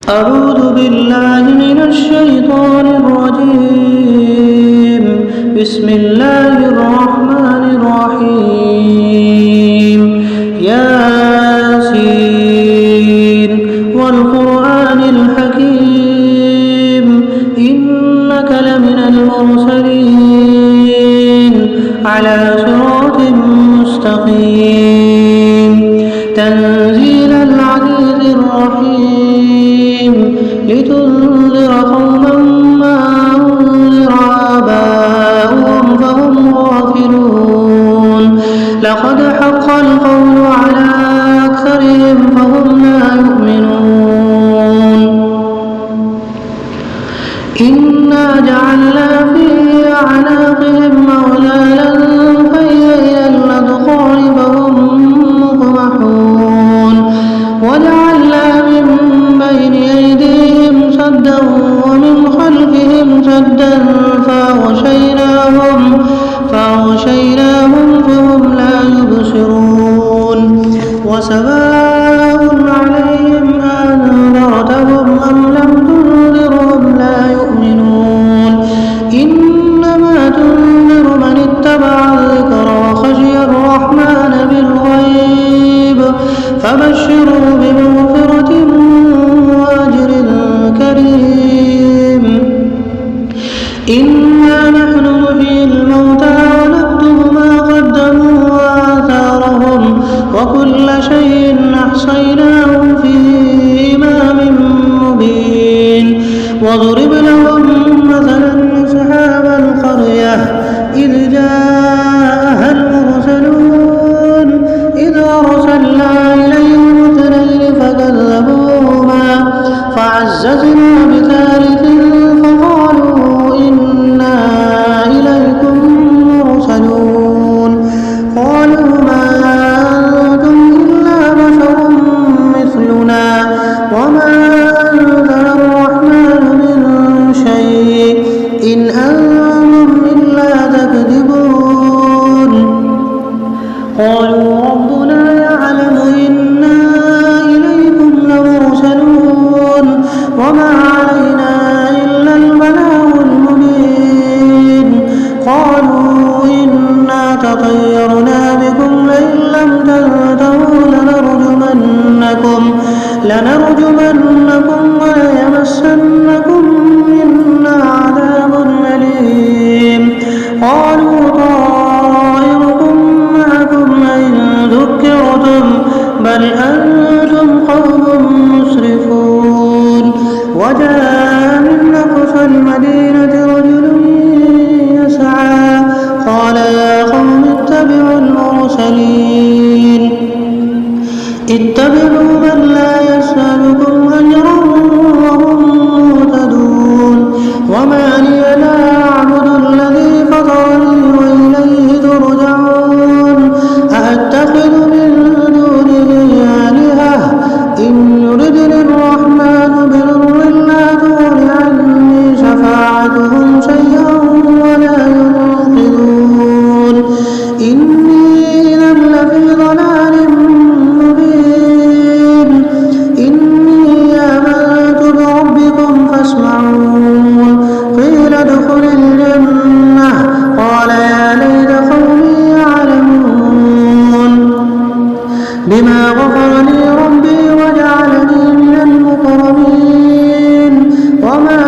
أعوذ بالله من الشيطان الرجيم. بسم الله الرحمن الرحيم. ياسين والقرآن الحكيم إنك لمن المرسلين على صراط مستقيم تنزيل العزيز الرحيم لتنذر قوما ما أنذر آباؤهم فهم غافلون لقد حق القول على أكثرهم فهم لا يؤمنون إنا جعلنا في أعناقهم أغلالا فهي إلى الأذقان فهم مقمحون وجعلنا من بين أيديهم سدا ومن خلفهم سدا فأغشيناهم فهم لا يبصرون وسواء عليهم أنذرتهم أم لم تنذرهم لا يؤمنون إنما تنذر من اتبع الذكر وخشي الرحمن بالغيب فبشروا بمغفرة وأجر كريم. إنا نحن نحيي الموتى ونكتب ما قدموا وآثارهم وكل شيء أحصيناه في إمام مبين واضرب لهم مثلا أصحاب القرية إذ جاءها المرسلون إذ أرسلنا إليهم اثنين فكذبوهما فعززنا بثالث فقالوا إنا إليكم مرسلون قالوا ما أنتم إلا بشر مثلنا وما أنزل الرحمن من شيء إن أنتم إلا تكذبون قالوا ربنا يعلم إنا إليكم لمرسلون وما علينا إلا البلاغ المبين قالوا إنا تطيرنا بكم لئن لم تنتهوا لنرجمنكم وليمسنكم منا عذاب أليم قالوا طائركم معكم إن ذكرتم بل أنتم قوم مسرفون وجاء من أقصى المدينة رجل يسعى قال يا قوم اتبعوا المرسلين اتبعوا من لا يسألكم أجرا وهم مهتدون وما لي لا أعبد الذي فطرني وإليه ترجعون أأتخذ من دونه آلهة إن يردني الرحمن بضر لا تغن عني شفاعتهم شيئا ولا ينقذون إني إذا لفي ضلال مبين إني آمنت بربكم فاسمعون قيل ادخل الجنة قال يا ليت قومي يعلمون بما غفر لي ربي وجعلني من المكرمين وما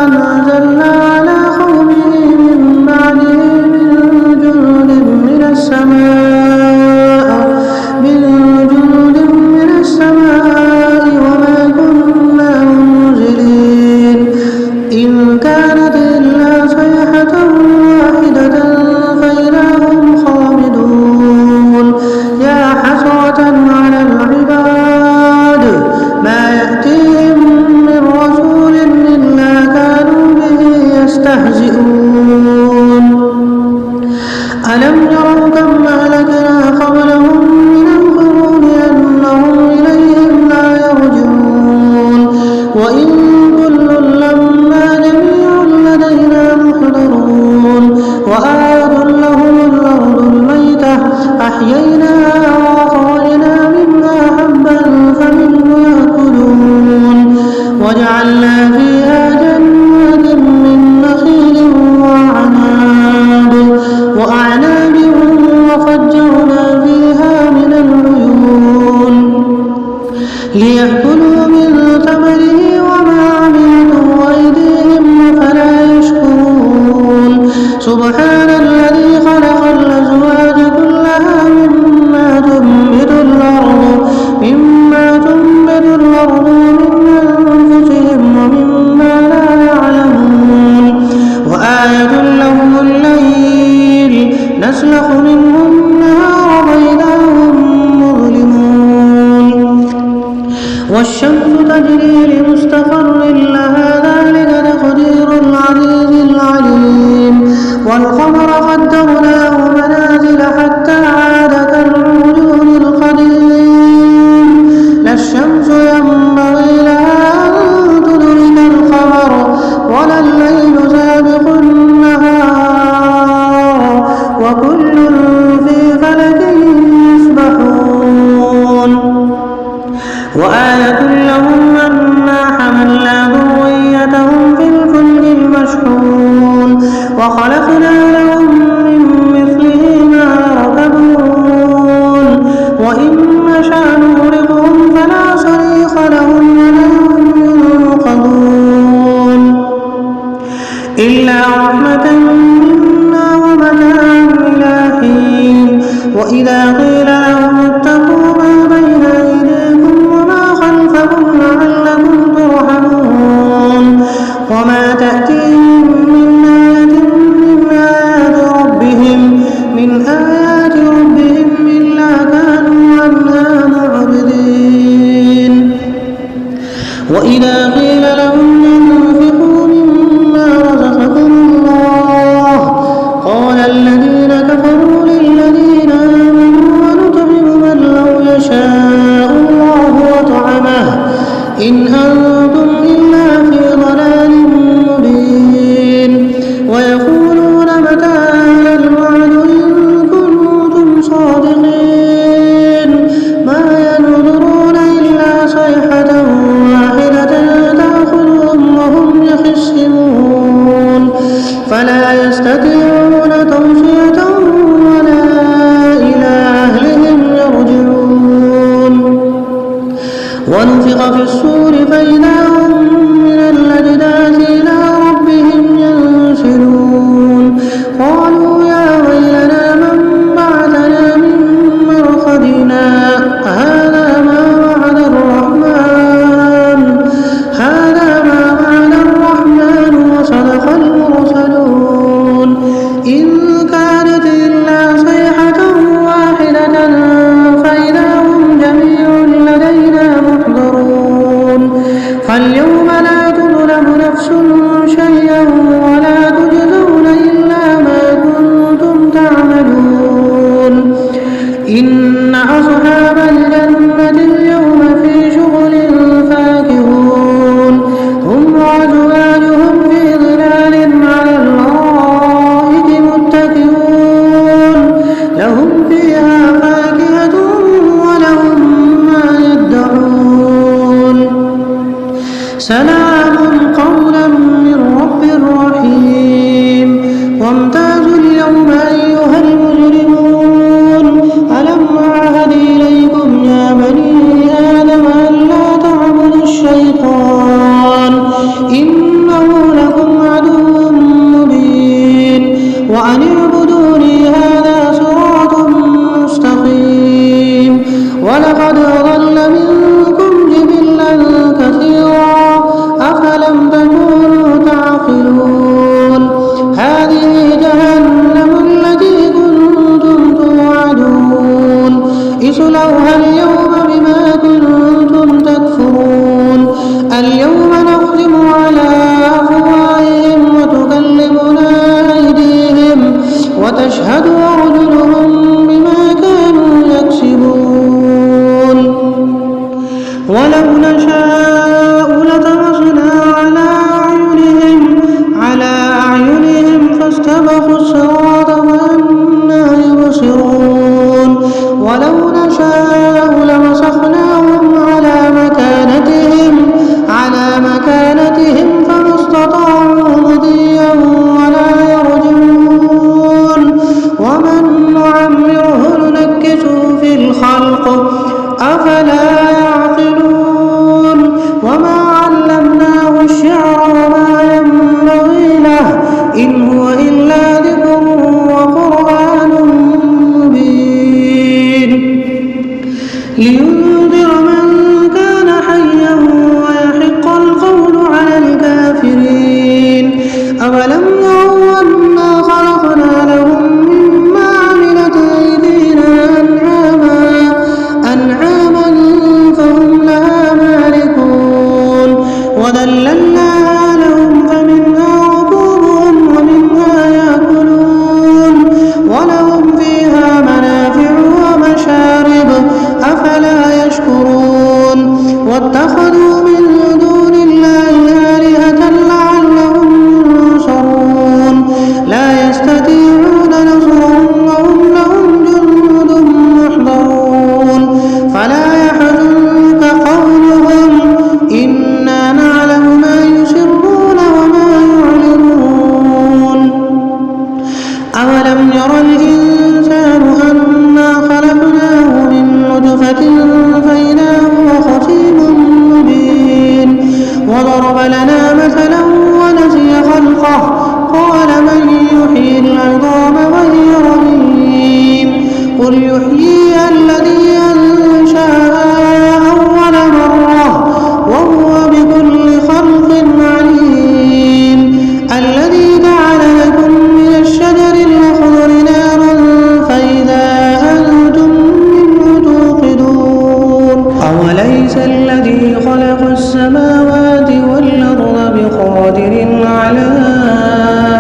أنزلنا على قومه من بعده من جند من السماء وما كنا منزلين إن كانت إلا صيحة واحدة فإذا هم خامدون يا حسرة على العباد ما يأتيهم من رسول إلا كانوا به يستهزئون ألم يروا كم أهلكنا قبلهم من القرون أنهم إليهم لا يرجعون وإن كل لما جميع لدينا محضرون وآية لهم الأرض الميتة أحييناها وأخرجنا منها حبا فمنه يأكلون وجعلنا فيها جنات من نخيل وأعناب وفجرنا فيها من العيون ليأكلوا من ثمره وما عملته أيديهم أفلا يشكرون سبحان الذي خلق الأزواج كلها مما تنبت الأرض ومن أنفسهم ومما لا يعلمون وآية لهم الليل نسلخ منه النهار فإذا هم مظلمون والشمس تجري لمستقر لها ذلك تقدير العزيز العليم والقمر قدرناه منازل حتى عاد كالعرجون القديم لا الشمس ينبغي لها أن تدرك القمر ولا الليل سابق النهار وكل في فلك يسبحون وآية لهم أنا حملنا ذريتهم في الفلك المشحون وخلقنا لهم من مثله ما يركبون وإن نشأ نغرقهم فلا صريخ لهم ولا هم ينقذون إلا رحمة منا ومتاعا إلى حين وإذا قيل لهم اتقوا ما بين أيديكم وما خلفكم لعلكم ترحمون وما تأتيهم من آيات ربهم إلا كانوا عنها معرضين وإذا قيل لهم انفقوا مما رزقكم الله قال الذين كفروا للذين آمنوا ونطعم من لو يشاء الله وطعمه إن أنتم إلا في ضلال مبين ويقولون متى هذا الوعد إن كنتم صادقين ما ينظرون إلا صيحة واحدة تأخذهم وهم يخصمون فلا يستطيعون توصية ولا إلى أهلهم يرجعون ونفخ في الصور فإذا هم من الأجداث إلى ربهم ينسلون قالوا يا ويلنا من بعثنا من مرقدنا هذا ما وعد الرحمن وصدق المرسلون إن كانت إلا صيحة واحدة فإذا هم جميع لدينا محضرون فاليوم لا تظلم نفس شيئا ولا تجزون إلا ما كنتم تعملون إن أصحاب الجنة اليوم في شغل فاكهون هم وأزواجهم في ظلال على الأرائك متكئون لهم فيها فاكهة ولهم ما يدعون سلام قولا من رب رحيم وامتازوا اليوم أيها المجرمون ألم أعهد إليكم يا بني آدم ألا تعبدوا الشيطان إنه لكم عدو مبين وأن اعبدوني هذا صراط مستقيم ولقد أضل منكم جبلا كثيرا أفلم تكونوا تعقلون هذه جهنم التي كنتم توعدون اصلوها اليوم بما كنتم تكفرون اليوم نختم على وذللناها لهم فمنها ركوبهم ومنها يأكلون ولهم فيها منافع ومشارب أفلا يشكرون واتخذوا من دون الله آلهة لعلهم ينصرون لا يستطيعون نصرهم وهم لهم جند محضرون فلا يحزنك قولهم إنا نعلم ما يسرون وما يعلنون أولم ير الإنسان أنا خلقناه من نطفة فإذا هو خصيم مبين وضرب لنا مثلا ونسي خلقه قال من يحيي العظام وهي رميم قل يحييها الذي أنشأها أول مرة وهو بكل خلق عليم الذي جعل لكم من الشجر الأخضر نارا فإذا أنتم منه توقدون أوليس الذي خلق السماوات والأرض بقادر على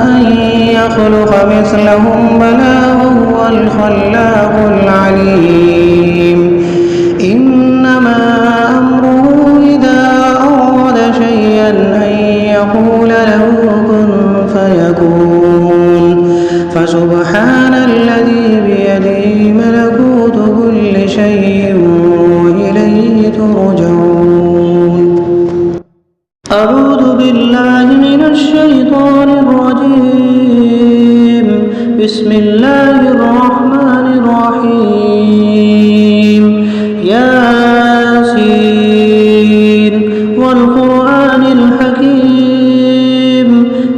أن يخلق مثلهم بلى وهو الخلاق العليم إنما أمره إذا أراد شيئا أن يقول له كن فيكون فسبحان الذي بيده ملكوت كل شيء وإليه ترجعون أعوذ بالله من الشيطان الرجيم بسم الله الرحمن الرحيم ياسين والقرآن الحكيم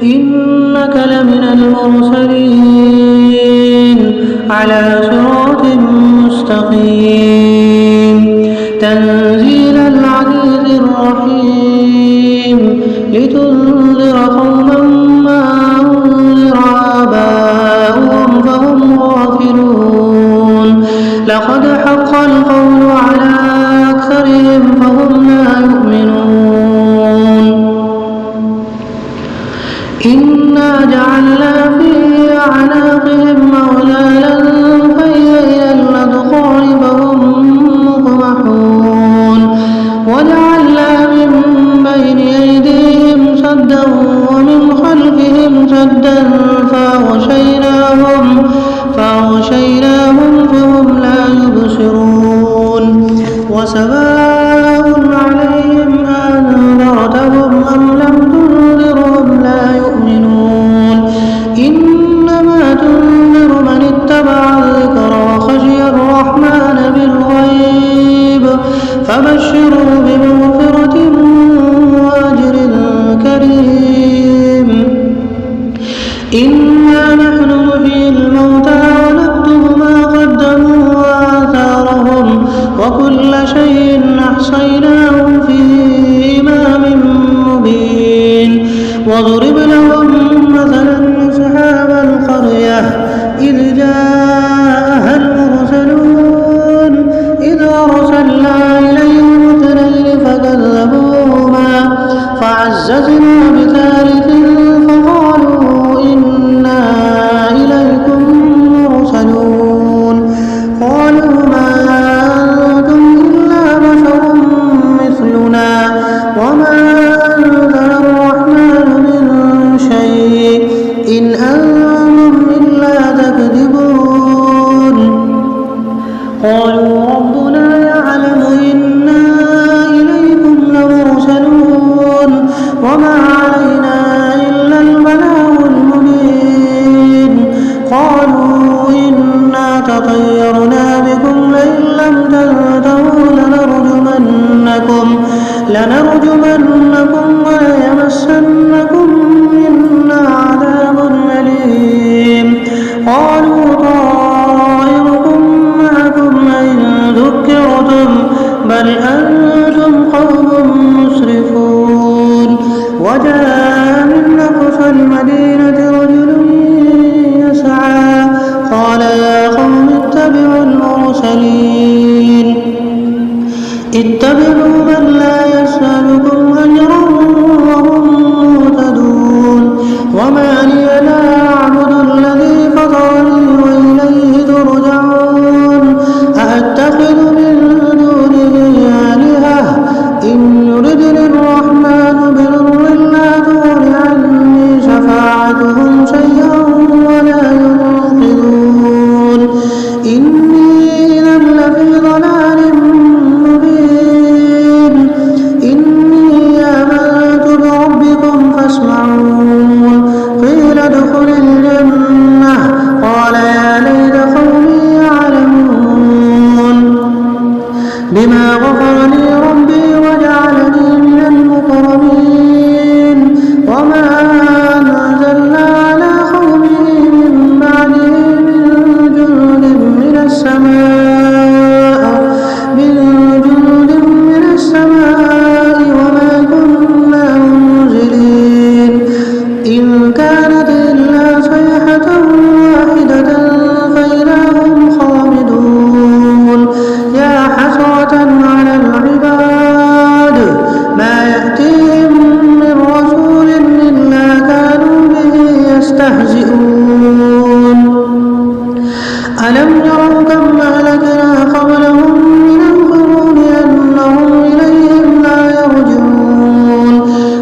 إنك لمن المرسلين على صراط مستقيم تنزيل العزيز الرحيم لتنذر قوما ما أنذر آباؤهم فهم غافلون لقد حق القول على أكثرهم فهم لا يؤمنون إنا جعلنا في أعناقهم أغلالا فهي إلى الأذقان فهم مقمحون وجعلنا من بين أيديهم سدا ومن خلفهم سدا فأغشيناهم فهم لا يبصرون وسواء عليهم أنذرتهم أم لم تنذرهم لا يؤمنون إنما تنذر من اتبع الذكر وخشي الرحمن بالغيب فبشره بمغفرة وأجر كريم إنا نحن نحيي الموتى ونكتب ما قدموا وآثارهم وكل شيء أحصيناه في إمام مبين واضرب لهم مثلا أصحاب القرية إذ جاءها المرسلون إذ أرسلنا إليهم اثنين فكذبوهما فعززنا بثالث فقالوا إنا إليكم مرسلون قالوا ما أنتم إلا بشر مثلنا وما أنزل الرحمن من شيء إن أنتم إلا تكذبون قالوا ربنا يعلم إنا إليكم لمرسلون وما علينا إلا البلاغ المبين قالوا إنا تطيرنا بكم لئن لم تنتهوا لنرجمنكم وليمسنكم منا عذاب أليم قالوا طائركم معكم إن ذكرتم بل أنتم قوم مسرفون وجاء من أقصى المدينة رجل يسعى قال يا قوم اتبعوا المرسلين اتبعوا من لا يسألكم أجرا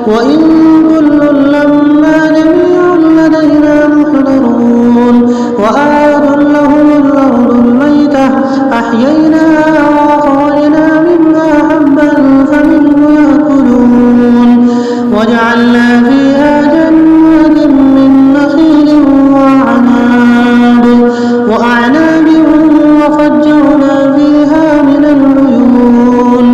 وإن كل لما جميع لدينا محضرون وآية لهم الأرض الميتة أحييناها وأخرجنا منها حبا فمنه يأكلون وجعلنا فيها جنات من نخيل وأعناب وفجرنا فيها من العيون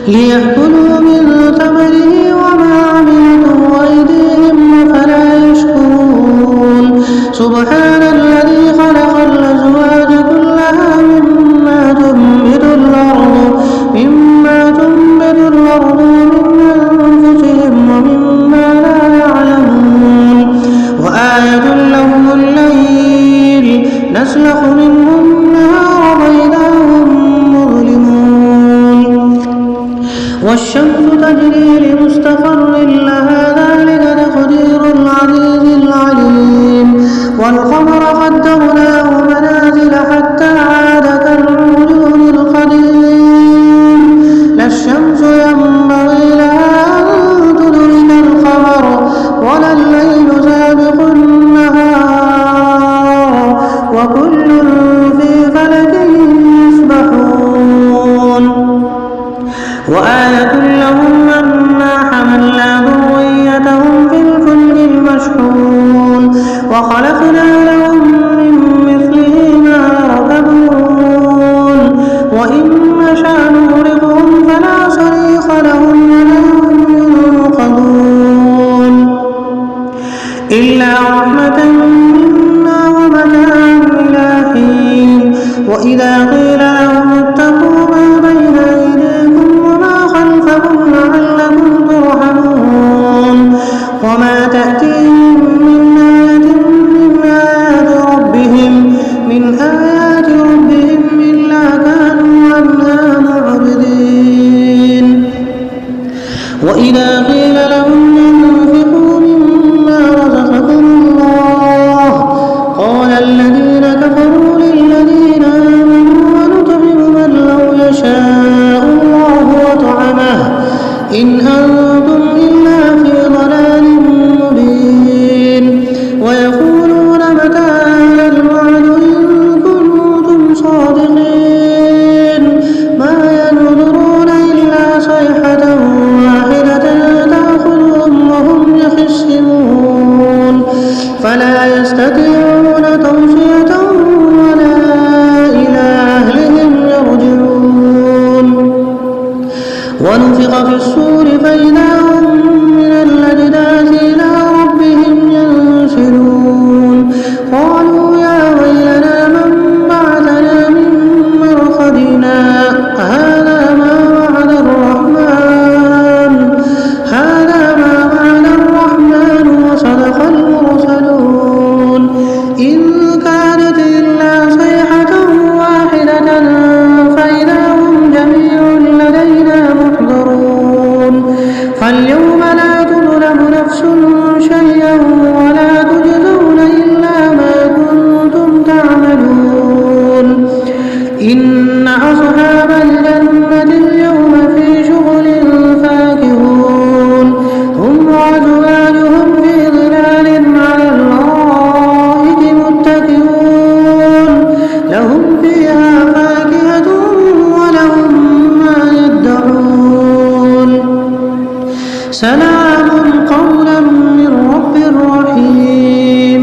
ليأكلوا من ثمره وما عملته أيديهم فلا يشكرون سبحان الذي خلق الأزواج كلها مما تنبت الأرض من أنفسهم ومما لا يعلمون وآية لهم الليل نسلخ منه النهار فإذا هم مظلمون والشمس تجري لمستقر لها ذلك تقدير العزيز العليم والقمر قدرناه منازل حتى عاد كالعرجون القديم لا الشمس ينبغي لها أن تدرك القمر ولا الليل سابق النهار وكل في فلك يسبحون وآية لهم أنا حملنا ذريتهم في الفلك المشحون وخلقنا لهم من مثله ما يركبون وإن نشأ نغرقهم فلا صريخ لهم ولا هم ينقذون إلا رحمة منا ومتاعا إلى حين وإذا قيل لهم اتقوا ما بين أيديكم وما خلفكم لعلكم ترحمون وما تأتيهم من آيات ربهم إلا كانوا عنها معرضين وإذا قيل لهم انفقوا مما رزقكم الله قال الذين كفروا للذين آمنوا ونطعم من لو يشاء الله وطعمه إن أنتم إلا في ضلال مبين ويقولون متى هذا الوعد إن كنتم صادقين ما ينظرون إلا صيحة واحدة تأخذهم وهم يخصمون فلا يستطيعون توصية ولا إلى أهلهم يرجعون ونفخ في الصور فإذا هم من الأجداث إلى ربهم ينسلون قالوا يا ويلنا من بعثنا من مرقدنا هذا ما وعد الرحمن وصدق المرسلون إن كانت إلا صيحة واحدة فإذا هم جميع لدينا محضرون فاليوم لا تظلم نفس شيئا ولا تجزون إلا ما كنتم تعملون إن أصحاب الجنة اليوم في شغل فاكهون هم وأزواجهم في ظلال على الأرائك متكئون لهم فيها فاكهة ولهم ما يدعون سلام قولا من رب رحيم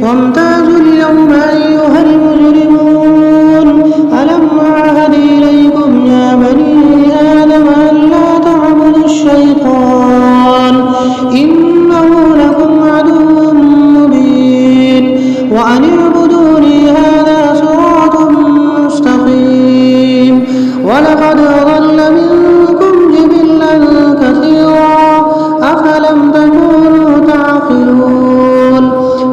وامتازوا اليوم أيها المجرمون ألم أعهد إليكم يا بني آدم ألا تعبدوا الشيطان إنه لكم عدو مبين وأن اعبدوني هذا صراط مستقيم ولقد ضل منكم جبلا كثيرا أفلم تكونوا تعقلون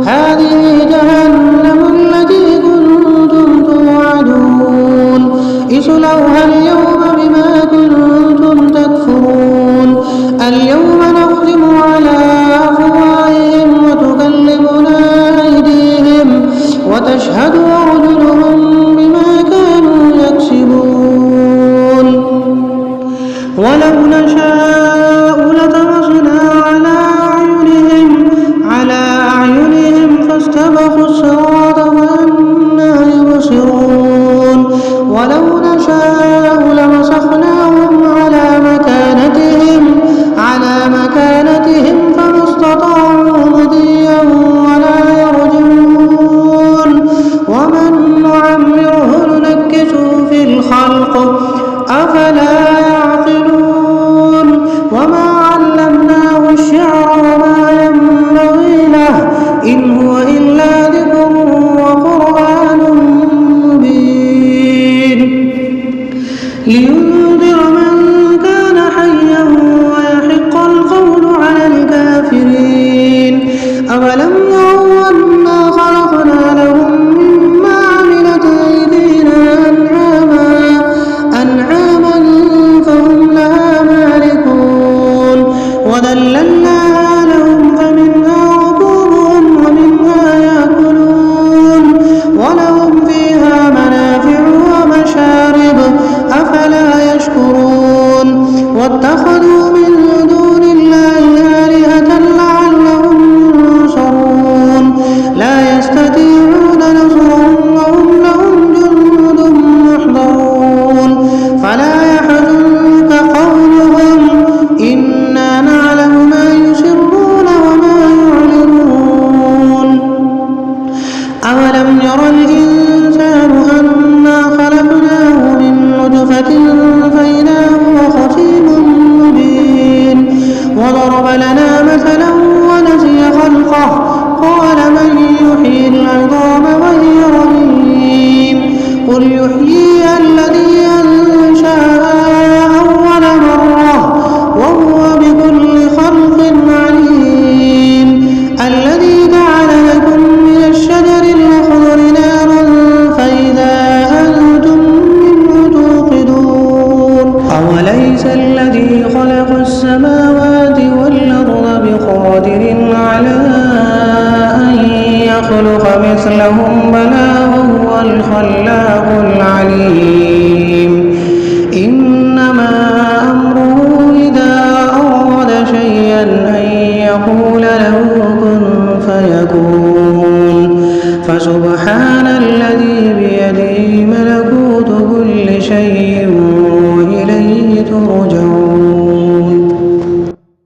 هذه جهنم التي كنتم توعدون اصلوها اليوم بما كنتم تكفرون اليوم نختم على وذللناها لهم فمنها ركوبهم ومنها يأكلون ولهم فيها منافع ومشارب أفلا يشكرون واتخذوا من دون الله آلهة لعلهم ينصرون لا يستطيعون نصرهم وهم لهم جند محضرون فلا يحزنك قولهم إنا نعلم ما يسرون وما يعلنون أولم ير الإنسان أنا خلقناه من نطفة فإذا هو خصيم مبين وضرب لنا مثلا ونسي خلقه قال من يحيي العظام وهي رميم قل يحييها الذي أنشأها أول مرة وهو بكل خلق عليم الذي جعل لكم من الشجر الأخضر نارا فإذا أنتم منه توقدون أوليس الذي خلق السماوات والأرض بقادر على أن يخلق مثلهم بلى وهو الخلاق العليم إنما أمره إذا أراد شيئا أن يقول له كن فيكون فسبحان الذي بيده ملكوت كل شيء